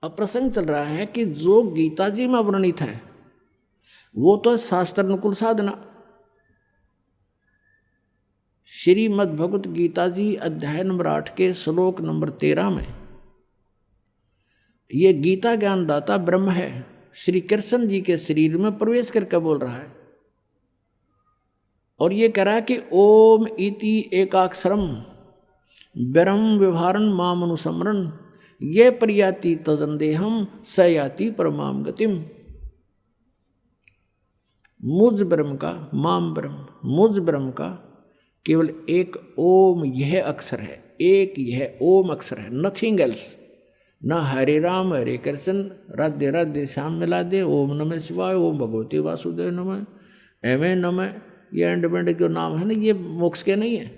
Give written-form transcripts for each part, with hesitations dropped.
अब प्रसंग चल रहा है कि जो गीता जी में वर्णित है वो तो शास्त्र अनुकूल साधना। श्रीमद् भगवत गीता जी अध्याय नंबर 8 के श्लोक नंबर 13 में ये गीता ज्ञानदाता ब्रह्म है, श्री कृष्ण जी के शरीर में प्रवेश करके बोल रहा है और ये कह रहा है कि ओम इति एकाक्षरम ब्रह्म व्यवहारन माम अनुसमरण ये प्रयाति तदंदेहम स याति परमाम गतिम। मुझ ब्रह्म का, माम ब्रह्म, मुझ ब्रह्म का केवल एक ओम यह अक्षर है, एक यह ओम अक्षर है, नथिंग एल्स। ना हरे राम हरे कृष्ण राधे राधे श्याम मिला दे, ओम नमः शिवाय, ओम भगवती वासुदेव नमः, एवं नमः, ये एंड बेंड के नाम है ना, ये मोक्ष के नहीं है।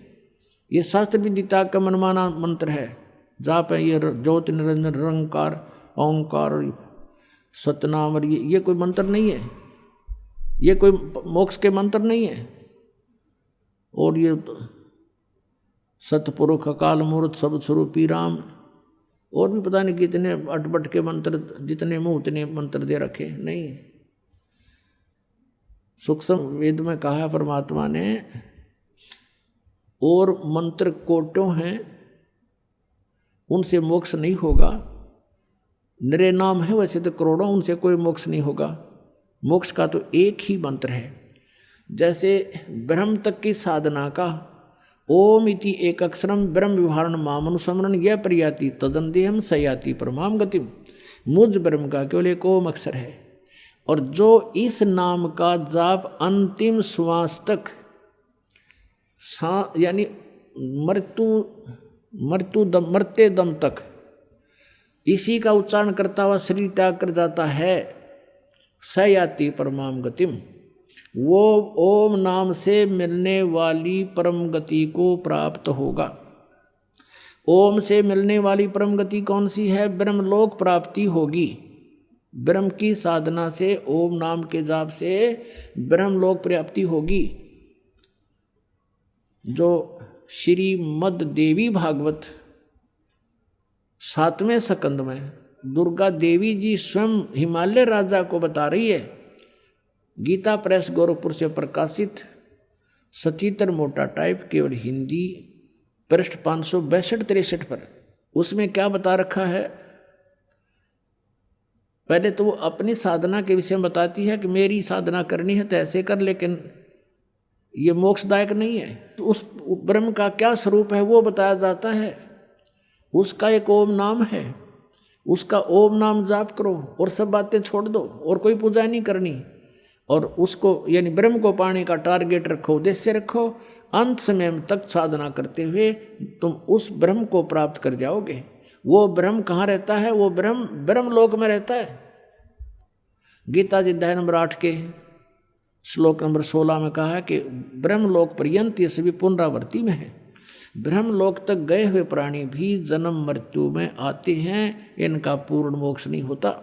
ये शास्त्र विदिता का मनमाना मंत्र है। जाप है ये ज्योति निरंजन निरंकार ओंकार सतनाम, और ये कोई मंत्र नहीं है, ये कोई मोक्ष के मंत्र नहीं है। और ये सतपुरुष अकाल मूर्त सब स्वरूपी राम, और भी पता नहीं कितने अटपट के मंत्र, जितने मुंह उतने मंत्र दे रखे नहीं। सूक्ष्म वेद में कहा है परमात्मा ने, और मंत्र कोटों हैं उनसे मोक्ष नहीं होगा। निरे नाम है वैसे तो करोड़ों, उनसे कोई मोक्ष नहीं होगा। मोक्ष का तो एक ही मंत्र है। जैसे ब्रह्म तक की साधना का ओम इति एक अक्षरम ब्रह्म व्यवहारण माम अनुसमरण यह प्रयाति तदंदेहम सयाति परमाम गतिम। मुझ ब्रह्म का केवल एक ओम अक्षर है, और जो इस नाम का जाप अंतिम श्वास तक यानी मरते दम तक इसी का उच्चारण करता हुआ शरीर त्याग कर जाता है, सयाति परमाम गतिम, वो ओम नाम से मिलने वाली परम गति को प्राप्त होगा। ओम से मिलने वाली परम गति कौन सी है? ब्रह्मलोक प्राप्ति होगी। ब्रह्म की साधना से, ओम नाम के जाप से ब्रह्मलोक प्राप्ति होगी। जो श्रीमद् देवी भागवत 7वें स्कंद में दुर्गा देवी जी स्वयं हिमालय राजा को बता रही है। गीता प्रेस गोरखपुर से प्रकाशित सचित्र मोटा टाइप, केवल हिंदी, पृष्ठ 562-63 पर। उसमें क्या बता रखा है? पहले तो वो अपनी साधना के विषय में बताती है कि मेरी साधना करनी है तो ऐसे कर, लेकिन ये मोक्षदायक नहीं है। तो उस ब्रह्म का क्या स्वरूप है वो बताया जाता है। उसका एक ओम नाम है, उसका ओम नाम जाप करो और सब बातें छोड़ दो और कोई पूजा नहीं करनी। और उसको यानी ब्रह्म को पाने का टारगेट रखो, उद्देश्य रखो। अंत समय तक साधना करते हुए तुम उस ब्रह्म को प्राप्त कर जाओगे। वो ब्रह्म कहाँ रहता है? वो ब्रह्म लोक में रहता है। गीता जी अध्याय नंबर 8 के श्लोक नंबर 16 में कहा है कि ब्रह्मलोक पर्यंत ये सभी पुनरावृत्ति में है। ब्रह्मलोक तक गए हुए प्राणी भी जन्म मृत्यु में आते हैं, इनका पूर्ण मोक्ष नहीं होता।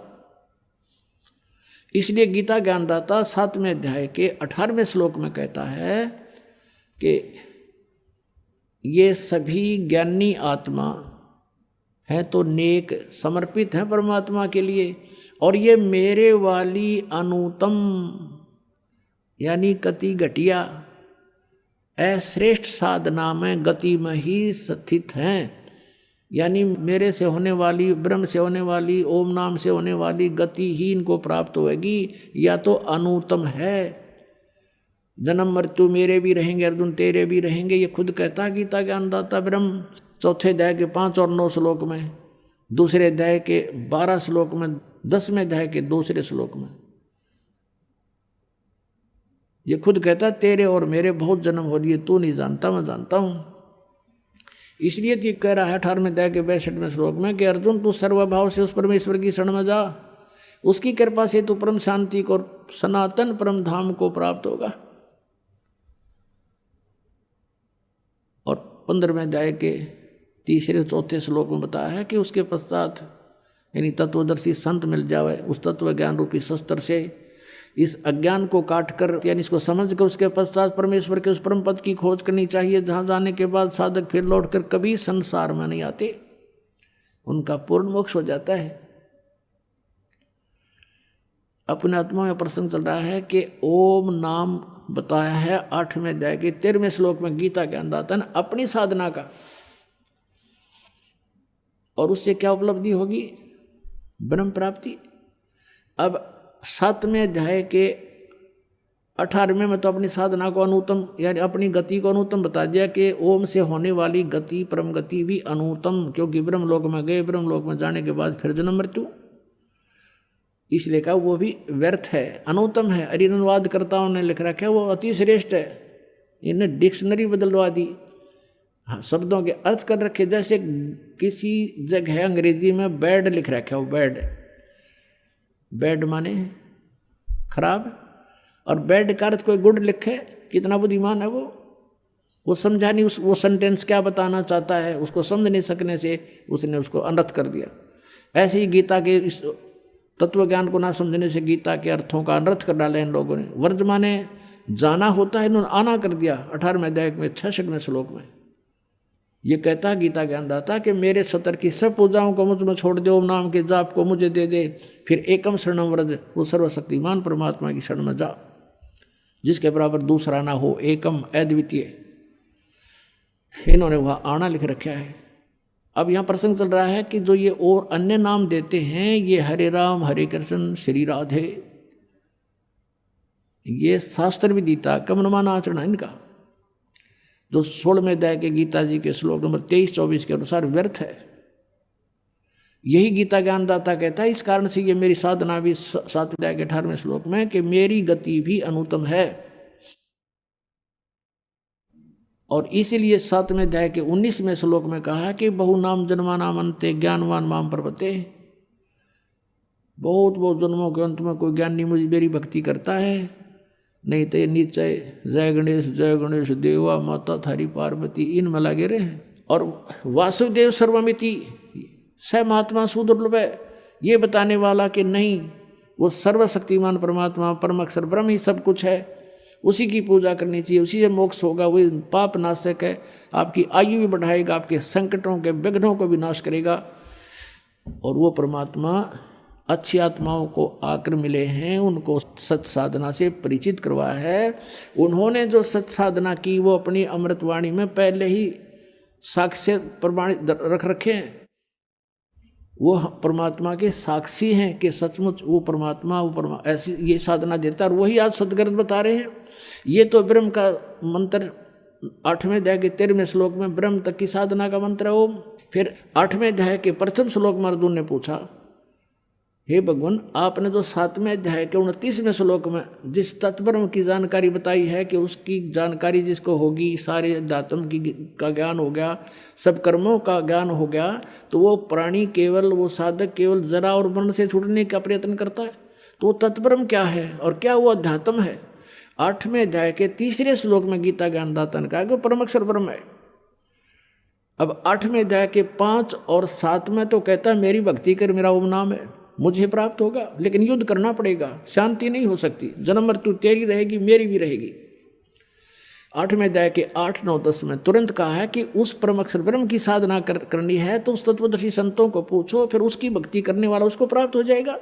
इसलिए गीता ज्ञानदाता 7वें अध्याय के 18वें श्लोक में कहता है कि ये सभी ज्ञानी आत्मा हैं तो नेक, समर्पित हैं परमात्मा के लिए, और ये मेरे वाली अनुतम यानी कति घटिया अश्रेष्ठ साधना में गति में ही स्थित हैं। यानी मेरे से होने वाली, ब्रह्म से होने वाली, ओम नाम से होने वाली गति ही इनको प्राप्त होगी, या तो अनुत्तम है। जन्म मृत्यु मेरे भी रहेंगे अर्जुन, तेरे भी रहेंगे, ये खुद कहता गीता ज्ञानदाता ब्रह्म। 4थे अध्याय के 5 और 9 श्लोक में, दूसरे अध्याय के 12 श्लोक में, 10वें अध्याय के दूसरे श्लोक में ये खुद कहता तेरे और मेरे बहुत जन्म हो लिए, तू नहीं जानता मैं जानता हूँ। इसलिए तो कह रहा है 18वें अध्याय के 62वें श्लोक में कि अर्जुन तू सर्वभाव से उस परमेश्वर की शरण में जा, उसकी कृपा से तू परम शांति को, सनातन परम धाम को प्राप्त होगा। और 15वें अध्याय के 3-4 श्लोक में बताया है कि उसके पश्चात यानी तत्वदर्शी संत मिल जावे, उस तत्व ज्ञान रूपी शस्त्र से इस अज्ञान को काट कर यानी इसको समझ कर उसके पश्चात परमेश्वर के उस परम पद की खोज करनी चाहिए, जहाँ जाने के बाद साधक फिर लौटकर कभी संसार में नहीं आते, उनका पूर्ण मोक्ष हो जाता है। अपने आत्मा में प्रसंग चल रहा है कि ओम नाम बताया है 8वें अध्याय के 13वें श्लोक में गीता के अंदातन अपनी साधना का, और उससे क्या उपलब्धि होगी? ब्रह्म प्राप्ति। अब 7वें अध्याय के 18वें में तो अपनी साधना को अनुत्तम यानी अपनी गति को अनुत्तम बता दिया कि ओम से होने वाली गति परम गति भी अनुत्तम, क्योंकि ब्रह्मलोक में गए, ब्रह्मलोक में जाने के बाद फिर जन्म मृत्यु, इसलिए कहा वो भी व्यर्थ है, अनुत्तम है। अरे अनुवादकर्ताओं ने लिख रखा है वो अति श्रेष्ठ है, इन्हें डिक्शनरी बदलवा दी, हाँ शब्दों के अर्थ कर रखे। जैसे किसी जगह अंग्रेजी में बैड लिख रखा है, वो बैड, बैड माने खराब, और बैड का अर्थ कोई गुड लिखे, कितना बुद्धिमान है वो समझा नहीं वो सेंटेंस क्या बताना चाहता है, उसको समझ नहीं सकने से उसने उसको अनर्थ कर दिया। ऐसे ही गीता के इस तत्व ज्ञान को ना समझने से गीता के अर्थों का अनर्थ कर डाला इन लोगों ने। वर्ज माने जाना होता है, इन्होंने आना कर दिया 18वें अध्याय में 66वें श्लोक में। ये कहता है गीता ज्ञानदाता कि मेरे सतर की सब पूजाओं को मुझ में छोड़ दे, ओम नाम के जाप को मुझे दे दे, फिर एकम शरणम व्रज, वो सर्वशक्तिमान परमात्मा की शरण में जा, जिसके बराबर दूसरा ना हो, एकम अद्वितीय। इन्होंने वहाँ आना लिख रखा है। अब यहाँ प्रसंग चल रहा है कि जो ये और अन्य नाम देते हैं, ये हरे राम हरे कृष्ण श्री राधे, ये शास्त्र विदिता कमनमान आचरण है इनका, जो 16वें अध्याय के गीता जी के श्लोक नंबर 23-24 के अनुसार व्यर्थ है। यही गीता ज्ञानदाता कहता है, इस कारण से ये मेरी साधना भी 7वें अध्याय के 18वें श्लोक में कि मेरी गति भी अनुत्तम है, और इसीलिए 7वें अध्याय के 19वें श्लोक में कहा कि बहु नाम जन्मा नाम अंते ज्ञानवान माम प्रपते, बहुत बहुत जन्मों के अंत में कोई ज्ञानी मुझे मेरी भक्ति करता है, नहीं तो ये नीचे जय गणेश देवा माता थारी पार्वती इनमें लगे रहे। और वासुदेव सर्वमिति स महात्मा सुदुर्लभ है, ये बताने वाला कि नहीं वो सर्वशक्तिमान परमात्मा परम अक्षर ब्रह्म ही सब कुछ है, उसी की पूजा करनी चाहिए, उसी से मोक्ष होगा, वही पाप नाशक है, आपकी आयु भी बढ़ाएगा, आपके संकटों के विघ्नों को भी नाश करेगा। और वो परमात्मा अच्छी आत्माओं को आकर मिले हैं, उनको सत साधना से परिचित करवाया है। उन्होंने जो सत साधना की वो अपनी अमृतवाणी में पहले ही साक्ष्य प्रमाणित रख रखे हैं, वो परमात्मा के साक्षी हैं कि सचमुच वो परमात्मा ऐसी ये साधना देता है, और वही आज सदगर्भ बता रहे हैं। ये तो ब्रह्म का मंत्र 8वें अध्याय के 13वें श्लोक में ब्रह्म तक की साधना का मंत्र है ओम। फिर 8वें अध्याय के प्रथम श्लोक में अर्जुन ने पूछा, हे भगवान आपने जो 7वें अध्याय के 29वें श्लोक में जिस तत्ब्रह्म की जानकारी बताई है कि उसकी जानकारी जिसको होगी, सारे अध्यात्म की का ज्ञान हो गया, सब कर्मों का ज्ञान हो गया, तो वो प्राणी केवल, वो साधक केवल जरा और मरण से छूटने का प्रयत्न करता है। तो वो तत्ब्रह्म क्या है और क्या वो अध्यात्म है? 8वें अध्याय के 3रे श्लोक में गीता ज्ञानदाता ने कहा कि परम अक्षर ब्रह्म है। अब 8वें अध्याय के 5 और 7 में तो कहता है मेरी भक्ति कर, मेरा ओम नाम है, मुझे प्राप्त होगा, लेकिन युद्ध करना पड़ेगा, शांति नहीं हो सकती, जन्म मृत्यु तेरी रहेगी मेरी भी रहेगी। 8वें अध्याय के 8, 9, 10 में तुरंत कहा है कि उस परम अक्षर ब्रह्म की साधना करनी है तो उस तत्वदर्शी संतों को पूछो, फिर उसकी भक्ति करने वाला उसको प्राप्त हो जाएगा।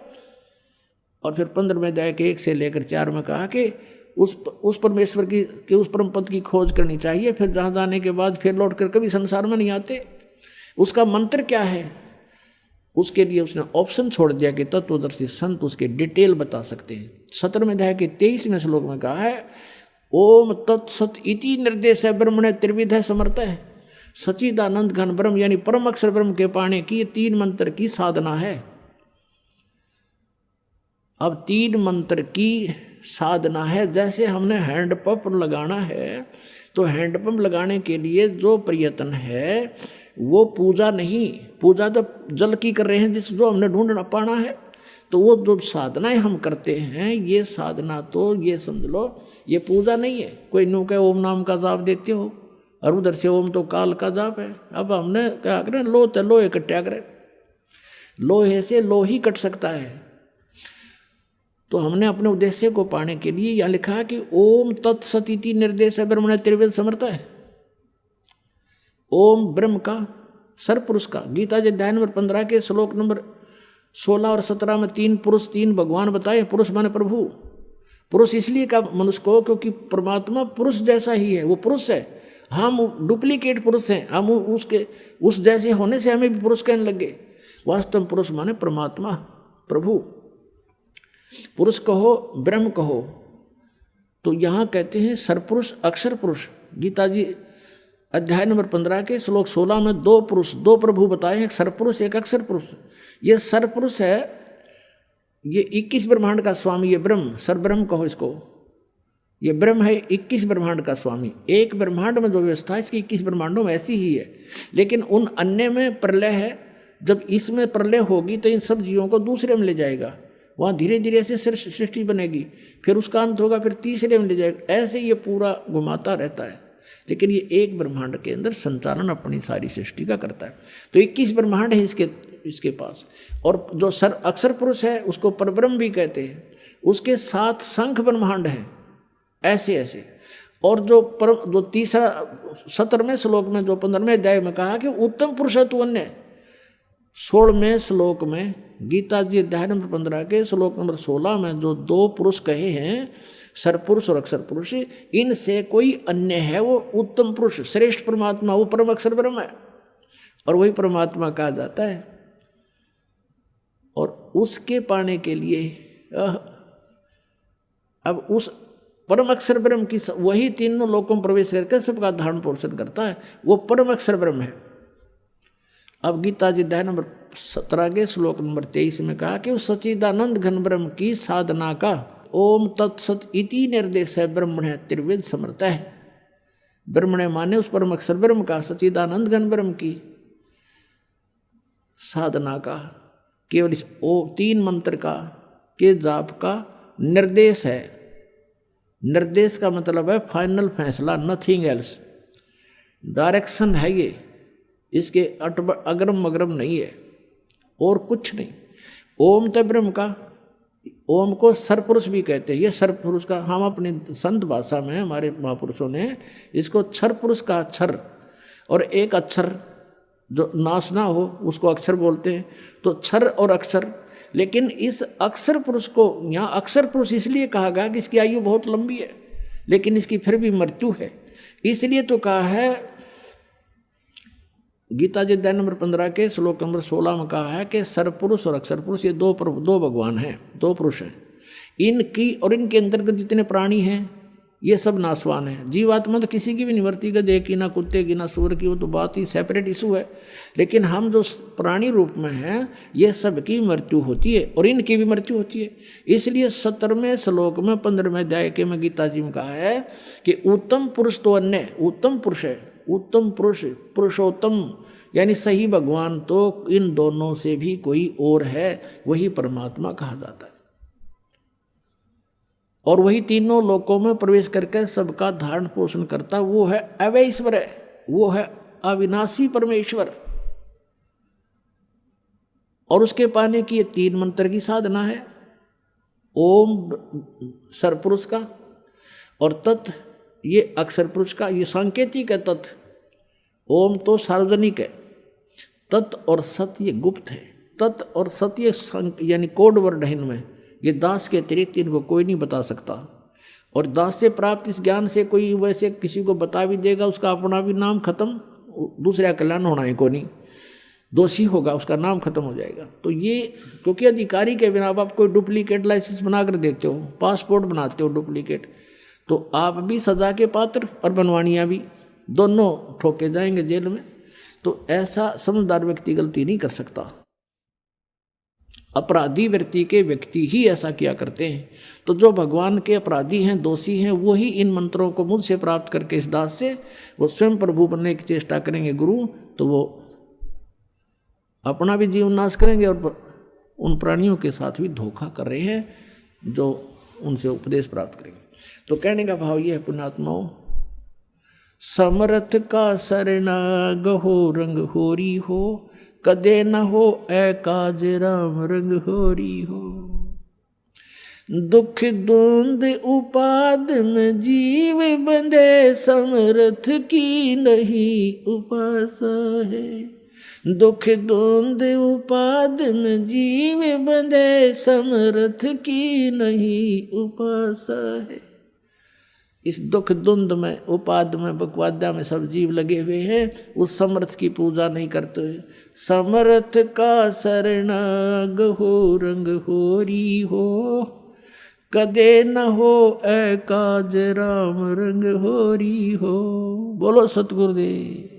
और फिर 15वें अध्याय के 1 से लेकर 4 में कहा कि उस परमेश्वर की उस परम पद की खोज करनी चाहिए, फिर जहाँ जाने के बाद फिर लौट कर कभी संसार में नहीं आते। उसका मंत्र क्या है, उसके लिए उसने ऑप्शन छोड़ दिया कि तत्वदर्शी संत उसके डिटेल बता सकते हैं। 17वें अध्याय के 23वें श्लोक में कहा है ओम तत्सत इति निर्देश है ब्रह्मणे त्रिविध समर्थ है, सचिदानंद घन ब्रह्म यानी परम अक्षर ब्रह्म के पाने की ये 3 मंत्र की साधना है। अब 3 मंत्र की साधना है, जैसे हमने हैंडपंप लगाना है तो हैंडपंप लगाने के लिए जो प्रयत्न है वो पूजा नहीं, पूजा तो जल की कर रहे हैं जिस जो हमने ढूंढना पाना है, तो वो जो साधनाएं हम करते हैं ये साधना तो ये समझ लो ये पूजा नहीं है। कोई नु के ओम नाम का जाप देते हो और उधर से ओम तो काल का जाप है। अब हमने क्या करें, लो तो लोहे कट्या करें, लोहे से लोही कट सकता है। तो हमने अपने उद्देश्य को पाने के लिए यह लिखा है कि ओम तत्सति निर्देश है ब्रह्मणे त्रिवेद समर्थ है। ओम ब्रह्म का, सर्वपुरुष का, गीता जी अध्याय नंबर 15 के श्लोक नंबर 16 और 17 में 3 पुरुष 3 भगवान बताए। पुरुष माने प्रभु। पुरुष इसलिए का मनुष्य को क्योंकि परमात्मा पुरुष जैसा ही है, वो पुरुष है, हम डुप्लीकेट पुरुष हैं, हम उसके उस जैसे होने से हमें भी पुरुष कहने लगे। वास्तव में पुरुष माने परमात्मा प्रभु। पुरुष कहो ब्रह्म कहो तो यहाँ कहते हैं सरपुरुष अक्षर पुरुष। गीता जी अध्याय नंबर 15 के श्लोक 16 में 2 पुरुष 2 प्रभु बताए हैं, एक सरपुरुष एक अक्षर पुरुष। ये सरपुरुष है, ये 21 ब्रह्मांड का स्वामी, ये ब्रह्म सरब्रह्म कहो इसको। ये ब्रह्म है 21 ब्रह्मांड का स्वामी। एक ब्रह्मांड में जो व्यवस्था है इसकी 21 ब्रह्मांडों में ऐसी ही है, लेकिन उन अन्य में प्रलय है। जब इसमें प्रलय होगी तो इन सब जीवों को दूसरे में ले जाएगा, वहाँ धीरे धीरे ऐसे सृष्टि बनेगी, फिर उसका अंत होगा, फिर तीसरे में ले जाएगा, ऐसे ये पूरा घुमाता रहता है। लेकिन ये एक ब्रह्मांड के अंदर संचालन अपनी सारी सृष्टि का करता है। तो 21 ब्रह्मांड है इसके पास। और जो अक्षर पुरुष है उसको परब्रह्म भी कहते हैं। उसके 7 शंख ब्रह्मांड हैं ऐसे ऐसे। और जो तीसरा 17वें श्लोक में जो 15वें अध्याय में कहा कि उत्तम पुरुष है तू अन्य, 16वें श्लोक में गीता जी अध्याय नंबर 15 के श्लोक नंबर 16 में जो 2 पुरुष कहे हैं सरपुरुष और अक्षर पुरुष, इनसे कोई अन्य है वो उत्तम पुरुष श्रेष्ठ परमात्मा, वो परम अक्षर ब्रह्म है और वही परमात्मा कहा जाता है। और उसके पाने के लिए अब उस परम अक्षर ब्रह्म की वही तीनों लोकों में प्रवेश करके सबका धारण पोषण करता है, वो परम अक्षर ब्रह्म है। अब गीता जी अध्याय नंबर 17 के श्लोक नंबर 23 में कहा कि उस सच्चिदानंद घन ब्रह्म की साधना का ओम तत्सत इति निर्देश है ब्रह्मण त्रिवेद समर्थ है। ब्रह्मण माने उस परम अक्षर ब्रह्म का सच्चिदानंद घन ब्रह्म की साधना का केवल इस 3 मंत्र का के जाप का निर्देश है। निर्देश का मतलब है फाइनल फैसला, नथिंग एल्स। डायरेक्शन है ये, इसके अग्रम मग्रम नहीं है और कुछ नहीं। ओम तो ब्रह्म का, ओम को सरपुरुष भी कहते हैं। ये सरपुरुष का हम अपनी संत भाषा में हमारे महापुरुषों ने इसको क्षर पुरुष का अक्षर, और एक अक्षर जो नाश ना हो उसको अक्षर बोलते हैं। तो क्षर और अक्षर, लेकिन इस अक्षर पुरुष को यहाँ अक्षर पुरुष इसलिए कहा गया कि इसकी आयु बहुत लंबी है, लेकिन इसकी फिर भी मृत्यु है। इसलिए तो कहा है गीता जी अध्याय नंबर 15 के श्लोक नंबर 16 में कहा है कि सरपुरुष और अक्षर पुरुष ये 2 भगवान हैं, 2 पुरुष हैं। इनकी और इनके अंतर्गत जितने प्राणी हैं ये सब नाशवान है। जीवात्मा तो किसी की भी निवृत्ति का देह की, ना कुत्ते की ना सूर की, वो तो बात ही सेपरेट इशू है। लेकिन हम जो प्राणी रूप में हैं ये सबकी मृत्यु होती है और इनकी भी मृत्यु होती है। इसलिए 17वें श्लोक में 15वें अध्याय के में गीता जी में कहा है कि उत्तम पुरुष तो अन्य, उत्तम पुरुष है, उत्तम पुरुष पुरुषोत्तम यानी सही भगवान तो इन दोनों से भी कोई और है, वही परमात्मा कहा जाता है। और वही तीनों लोकों में प्रवेश करके सबका धारण पोषण करता, वो है अवैश्वर, वो है अविनाशी परमेश्वर। और उसके पाने की ये 3 मंत्र की साधना है। ओम सरपुरुष का और तत् ये अक्षर पुरुष का, ये सांकेतिक है। तत् ओम तो सार्वजनिक है, तत् और सत्य गुप्त है। तत् और सत्य यानी कोड वर्ड है इनमें, ये दास के अतिरिक्त इनको कोई नहीं बता सकता। और दास से प्राप्त इस ज्ञान से कोई वैसे किसी को बता भी देगा उसका अपना भी नाम खत्म, दूसरा कल्याण होना है, को नहीं दोषी होगा उसका नाम खत्म हो जाएगा। तो ये क्योंकि अधिकारी के बिना आप कोई डुप्लीकेट लाइसेंस बना कर देते हो, पासपोर्ट बनाते हो डुप्लीकेट, तो आप भी सजा के पात्र और बनवानियाँ भी दोनों ठोके जाएंगे जेल में। तो ऐसा समझदार व्यक्ति गलती नहीं कर सकता। अपराधी व्यक्ति ही ऐसा किया करते हैं। तो जो भगवान के अपराधी हैं, दोषी हैं, वही इन मंत्रों को मुझसे प्राप्त करके इस दास से वो स्वयं प्रभु बनने की चेष्टा करेंगे गुरु, तो वो अपना भी जीवन नाश करेंगे और उन प्राणियों के साथ भी धोखा कर रहे हैं जो उनसे उपदेश प्राप्त करेंगे। तो कहने का भाव ये है पुण्यात्माओं, समर्थ का सरना गहो रंग होरी हो, कदे न हो ए काज राम रंग होरी हो। दुख द्वंद उपाद में जीव बंधे, समर्थ की नहीं उपासा है। दुख द्वंद उपाद में जीव बंधे, समर्थ की नहीं उपासा है। इस दुख द्वंद में, उपाद में, बकवादा में सब जीव लगे हुए हैं, उस समर्थ की पूजा नहीं करते हुए। समर्थ का शरणाग हो रंग होरी हो, कदे न हो ए काज राम रंग होरी हो। बोलो सतगुरुदेव।